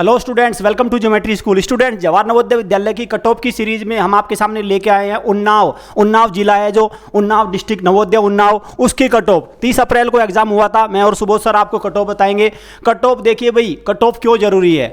Hello students, welcome to geometry school. Student, Jawahar Navodaya Vidyalaya की cut off की series में हम आपके सामने लेके आए हैं उन्नाव जिला है जो उन्नाव डिस्ट्रिक्ट नवोदय उन्नाव, उसकी कट ऑफ 30 अप्रैल को एग्जाम हुआ था। मैं और सुबोध सर आपको कट ऑफ बताएंगे। कट ऑफ देखिए भाई, कट ऑफ क्यों जरूरी है,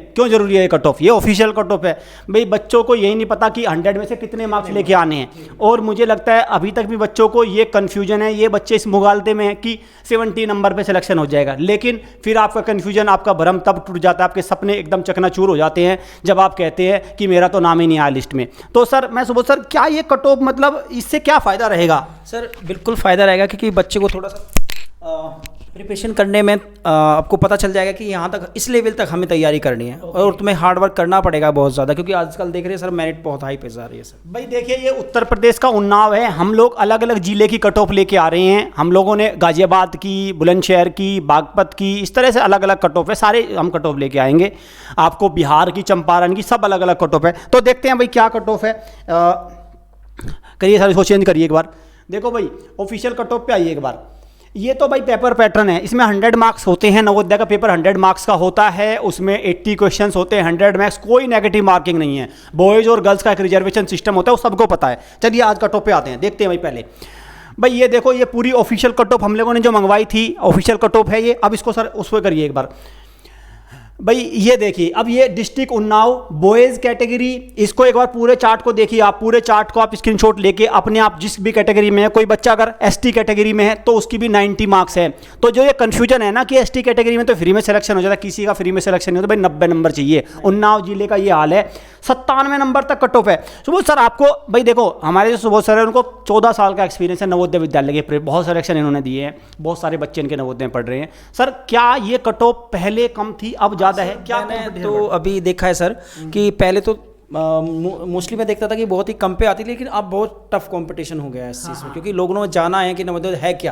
ये कट ऑफ, ये ऑफिशियल कट ऑफ है भाई। बच्चों को यही नहीं पता कि 100 में से कितने मार्क्स लेके आने हैं, और मुझे लगता है अभी तक भी बच्चों को ये कन्फ्यूजन है। ये बच्चे इस मुगालते में है कि 70 नंबर पे सिलेक्शन हो जाएगा, लेकिन फिर आपका कन्फ्यूजन, आपका भ्रम तब टूट जाता है, आपके सपने एकदम चकनाचूर हो जाते हैं जब आप कहते हैं कि मेरा तो नाम ही नहीं आया लिस्ट में। तो सर, मैं सुबोध सर, क्या ये कट ऑफ मतलब इससे क्या फ़ायदा रहेगा? सर बिल्कुल फ़ायदा रहेगा, क्योंकि बच्चे को थोड़ा सा प्रिपरेशन करने में आपको पता चल जाएगा कि यहाँ तक, इस लेवल तक हमें तैयारी करनी है और तुम्हें हार्ड वर्क करना पड़ेगा बहुत ज़्यादा, क्योंकि आजकल देख रहे हैं सर मेरिट बहुत हाई पे जा रही है। सर भाई देखिए, ये उत्तर प्रदेश का उन्नाव है। हम लोग अलग अलग ज़िले की कट ऑफ लेके आ रहे हैं। हम लोगों ने गाज़ियाबाद की, बुलंदशहर की, बागपत की, इस तरह से अलग अलग कट ऑफ है। सारे हम कट ऑफ लेके आएंगे आपको, बिहार की, चंपारण की, सब अलग अलग कट ऑफ है। तो देखते हैं भाई क्या कट ऑफ है। करिए सर, इसको चेंज करिए एक बार। देखो भाई, ऑफिशियल कट ऑफ पे आइए एक बार। ये तो भाई पेपर पैटर्न है, इसमें 100 मार्क्स होते हैं। नवोदय का पेपर 100 मार्क्स का होता है, उसमें 80 क्वेश्चंस होते हैं, 100 मार्क्स, कोई नेगेटिव मार्किंग नहीं है। बॉयज़ और गर्ल्स का एक रिजर्वेशन सिस्टम होता है, वो सबको पता है। चलिए आज कट ऑफ पे आते हैं, देखते हैं भाई। पहले भाई ये देखो, ये पूरी ऑफिशियल कट ऑफ हम लोगों ने जो मंगवाई थी, ऑफिशियल कट ऑफ है ये। अब इसको सर उस पर करिए एक बार भाई। ये देखिए, अब ये डिस्ट्रिक्ट उन्नाव बॉयज़ कैटेगरी, इसको एक बार पूरे चार्ट को देखिए आप। पूरे चार्ट को आप स्क्रीनशॉट लेके अपने आप जिस भी कैटेगरी में है, कोई बच्चा अगर एसटी कैटेगरी में है तो उसकी भी 90 मार्क्स है। तो जो ये कन्फ्यूजन है ना कि एसटी कैटेगरी में तो फ्री में सिलेक्शन हो जाता है, किसी का फ्री में सिलेक्शन नहीं होता भाई, 90 नंबर चाहिए। उन्नाव जिले का ये हाल है, 97 नंबर तक कट ऑफ है। सुबोध सर, आपको भाई देखो, हमारे जो सुबोध सर है उनको 14 साल का एक्सपीरियंस है नवोदय विद्यालय के, बहुत सिलेक्शन इन्होंने दिए हैं, बहुत सारे बच्चे इनके नवोदय में पढ़ रहे हैं। सर क्या ये कट ऑफ पहले कम थी, अब ज़्यादा है क्या? तो अभी देखा है सर कि पहले तो मोस्टली मैं देखता था कि बहुत ही कम पे आती, लेकिन अब बहुत टफ कंपटीशन हो गया है इस चीज़ में, क्योंकि लोगों ने जाना है कि नवोदय है क्या।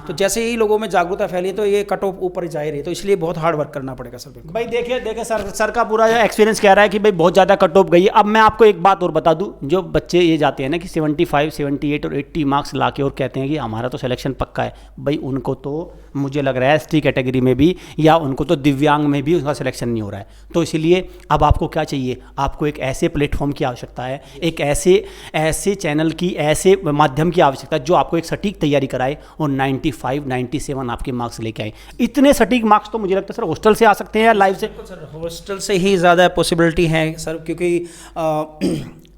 तो जैसे ही लोगों में जागरूकता फैली तो ये कट ऑफ ऊपर जा रही है, तो इसलिए बहुत हार्ड वर्क करना पड़ेगा सर। भाई देखिए सर का पूरा एक्सपीरियंस कह रहा है कि भाई बहुत ज़्यादा कट ऑफ गई है। अब मैं आपको एक बात और बता दूं, जो बच्चे ये जाते हैं ना कि 75, 78 और 80 मार्क्स ला के और कहते हैं कि हमारा तो सिलेक्शन पक्का है, भाई उनको तो मुझे लग रहा है एसटी कैटेगरी में भी, या उनको तो दिव्यांग में भी उनका सिलेक्शन नहीं हो रहा है। तो इसीलिए अब आपको क्या चाहिए, आपको एक ऐसे प्लेटफॉर्म की आवश्यकता है, एक ऐसे चैनल की, ऐसे माध्यम की आवश्यकता है जो आपको एक सटीक तैयारी कराए और 95, 97 आपके मार्क्स लेके आए। इतने सटीक मार्क्स तो मुझे लगता है सर हॉस्टल से आ सकते हैं या लाइव से? सर हॉस्टल से ही ज़्यादा पॉसिबिलिटी है सर, क्योंकि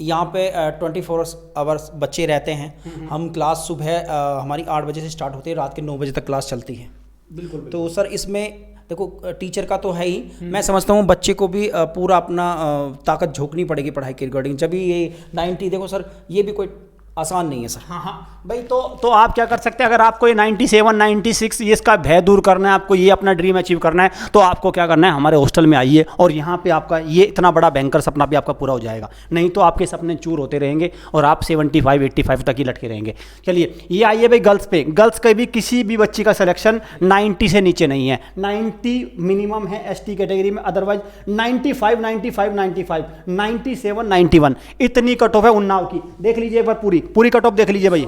यहाँ पे 24 आवर्स बच्चे रहते हैं। हम क्लास सुबह हमारी 8 बजे से स्टार्ट होती है, रात के 9 बजे तक क्लास चलती है। बिल्कुल। तो सर इसमें देखो, टीचर का तो है ही, मैं समझता हूँ बच्चे को भी पूरा अपना ताकत झोंकनी पड़ेगी पढ़ाई के रिगार्डिंग। जब भी ये 90, देखो सर ये भी कोई आसान नहीं है सर। हाँ भाई, तो आप क्या कर सकते हैं, अगर आपको ये 97, 96 ये इसका भय दूर करना है, आपको ये अपना ड्रीम अचीव करना है, तो आपको क्या करना है, हमारे हॉस्टल में आइए और यहाँ पे आपका ये इतना बड़ा बैंकर सपना भी आपका पूरा हो जाएगा। नहीं तो आपके सपने चूर होते रहेंगे और आप 75, 85 तक ही लटके रहेंगे। चलिए ये आइए भाई गर्ल्स पे। गर्ल्स के भी किसी भी बच्ची का सिलेक्शन 90 से नीचे नहीं है, 90 मिनिमम है एसटी कैटेगरी में, अदरवाइज 95, 95, 95, 97, 91 इतनी कट ऑफ है उन्नाव की। देख लीजिए एक बार, पूरी कट ऑफ देख लीजिए भाई,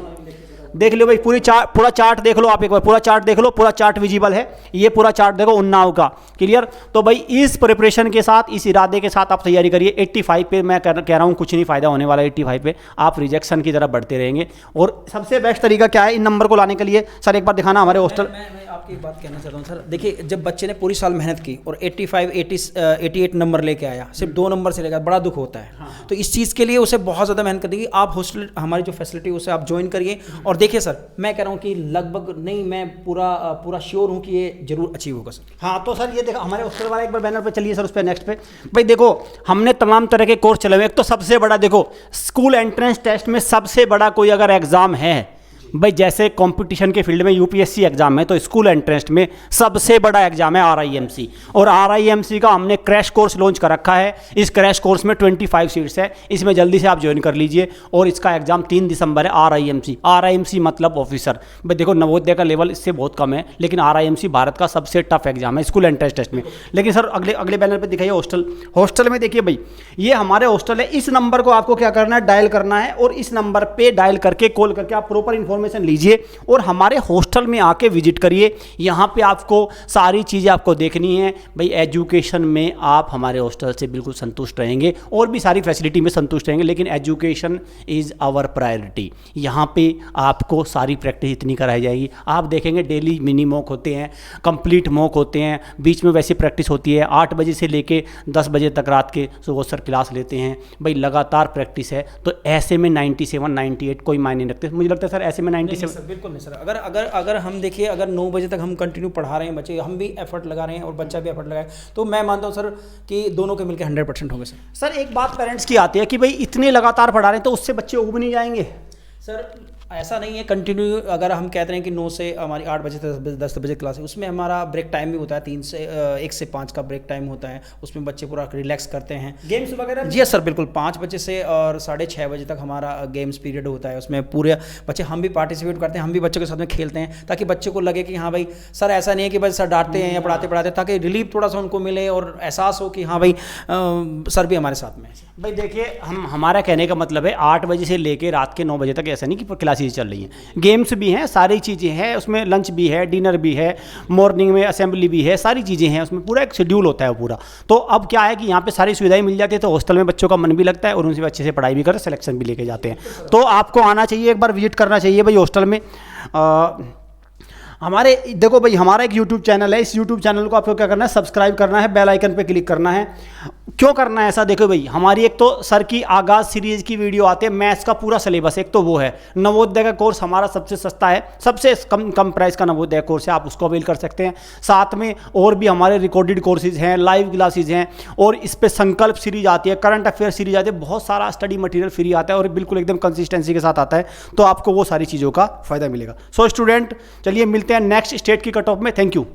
देख लो भाई, पूरा चार्ट देख लो आप एक बार, पूरा चार्ट देख लो, पूरा चार्ट विजिबल है, ये पूरा चार्ट देखो उन्नाव का, क्लियर। तो भाई इस प्रिपरेशन के साथ, इस इरादे के साथ आप तैयारी करिए। 85 पे मैं कह रहा हूँ कुछ नहीं फ़ायदा होने वाला, 85 पे आप रिजेक्शन की तरफ बढ़ते रहेंगे। और सबसे बेस्ट तरीका क्या है इन नंबर को लाने के लिए? सर एक बार दिखाना हमारे हॉस्टल। मैं आपकी एक बात कहना चाहता हूँ सर, देखिए जब बच्चे ने पूरी साल मेहनत की और 85, 88 नंबर लेके आया, सिर्फ 2 नंबर से लेकर, बड़ा दुख होता है। तो इस चीज़ के लिए उसे बहुत ज़्यादा मेहनत करनी है। आप हॉस्टल, हमारी जो फैसिलिटी उसे आप ज्वाइन करिए, और देखिए सर मैं कह रहा हूँ कि लगभग नहीं, मैं पूरा श्योर हूँ कि ये जरूर अचीव होगा सर। हाँ तो सर ये देखो हमारे हॉस्टल वाला, एक बार बैनर पे चलिए सर, उस पर नेक्स्ट पे। भाई देखो हमने तमाम तरह के कोर्स चले हुए। एक तो सबसे बड़ा देखो, स्कूल एंट्रेंस टेस्ट में सबसे बड़ा कोई अगर एग्ज़ाम है भाई, जैसे कंपटीशन के फील्ड में यूपीएससी एग्जाम है, तो स्कूल एंट्रेंस में सबसे बड़ा एग्जाम है आरआईएमसी। और आरआईएमसी का हमने क्रैश कोर्स लॉन्च कर रखा है। इस क्रैश कोर्स में 25 सीट्स है, इसमें जल्दी से आप ज्वाइन कर लीजिए। और इसका एग्जाम 3 दिसंबर है। आरआईएमसी मतलब ऑफिसर। भाई देखो नवोदय का लेवल इससे बहुत कम है, लेकिन आरआईएमसी भारत का सबसे टफ एग्जाम है स्कूल एंट्रेंस टेस्ट में। लेकिन सर अगले बैनर पर दिखाइए हॉस्टल में देखिए भाई, ये हमारे हॉस्टल है। इस नंबर को आपको क्या करना है, डायल करना है, और इस नंबर पर डायल करके कॉल करके आप प्रॉपर इन्फॉर्मेशन इन्फॉर्मेशन लीजिए और हमारे हॉस्टल में आके विजिट करिए। यहाँ पे आपको सारी चीज़ें आपको देखनी है भाई। एजुकेशन में आप हमारे हॉस्टल से बिल्कुल संतुष्ट रहेंगे और भी सारी फैसिलिटी में संतुष्ट रहेंगे, लेकिन एजुकेशन इज़ आवर प्रायोरिटी। यहाँ पे आपको सारी प्रैक्टिस इतनी कराई जाएगी। आप देखेंगे डेली मिनी मॉक होते हैं, कंप्लीट मॉक होते हैं, बीच में वैसी प्रैक्टिस होती है। 8 बजे से लेके 10 बजे तक रात के सुबह सर क्लास लेते हैं भाई, लगातार प्रैक्टिस है। तो ऐसे में 97 98 कोई मायने नहीं रखते। मुझे लगता है सर ऐसे में 97 सर बिल्कुल नहीं सर। अगर हम देखिए, अगर 9 बजे तक हम कंटिन्यू पढ़ा रहे हैं बच्चे, हम भी एफर्ट लगा रहे हैं और बच्चा भी एफर्ट लगाए, तो मैं मानता हूँ सर कि दोनों के मिलकर 100% होंगे सर। सर एक बात पेरेंट्स की आती है कि भाई इतने लगातार पढ़ा रहे हैं तो उससे बच्चे उब नहीं जाएंगे। सर ऐसा नहीं है, कंटिन्यू अगर हम कहते हैं कि 9 से हमारी 8 बजे तक 10 बजे क्लास है, उसमें हमारा ब्रेक टाइम भी होता है, 1 से 5 का ब्रेक टाइम होता है। उसमें बच्चे पूरा रिलैक्स करते हैं, गेम्स वगैरह। जी सर बिल्कुल। 5 बजे से और 6:30 बजे तक हमारा गेम्स पीरियड होता है। उसमें पूरे बच्चे, हम भी पार्टिसिपेट करते हैं, हम भी बच्चों के साथ में खेलते हैं, ताकि बच्चे को लगे कि हाँ भाई सर ऐसा नहीं है कि बस सर डांटते हैं या पढ़ाते, ताकि रिलीफ थोड़ा सा उनको मिले और एहसास हो कि हाँ भाई सर भी हमारे साथ में है। भाई देखिए, हमारा कहने का मतलब है 8 बजे से लेके रात के 9 बजे तक ऐसा नहीं कि क्लासेस चल रही हैं, गेम्स भी हैं, सारी चीज़ें हैं उसमें, लंच भी है, डिनर भी है, मॉर्निंग में असेंबली भी है, सारी चीज़ें हैं उसमें, पूरा एक शेड्यूल होता है पूरा। तो अब क्या है कि यहाँ पे सारी सुविधाएं मिल जाती है, तो हॉस्टल में बच्चों का मन भी लगता है और उनसे अच्छे से पढ़ाई भी कर सिलेक्शन भी लेके जाते हैं। तो आपको आना चाहिए, एक बार विजिट करना चाहिए भाई हॉस्टल में। हमारे देखो भाई, हमारा एक यूट्यूब चैनल है, इस यूट्यूब चैनल को आपको क्या करना है, सब्सक्राइब करना है, बेल आइकन पे क्लिक करना है। क्यों करना है ऐसा, देखो भाई हमारी एक तो सर की आगाज़ सीरीज़ की वीडियो आती है, मैथ्स का पूरा सिलेबस, एक तो वो है। नवोदय का कोर्स हमारा सबसे सस्ता है, सबसे कम प्राइस का नवोदय कोर्स है, आप उसको अवेल कर सकते हैं। साथ में और भी हमारे रिकॉर्डेड कोर्सेज हैं, लाइव क्लासेज हैं, और इस पर संकल्प सीरीज आती है, करंट अफेयर सीरीज आती है, बहुत सारा स्टडी मटेरियल फ्री आता है और बिल्कुल एकदम कंसिस्टेंसी के साथ आता है। तो आपको वो सारी चीज़ों का फायदा मिलेगा। सो स्टूडेंट, चलिए मिलते हैं नेक्स्ट स्टेट की कट ऑफ में। Thank you.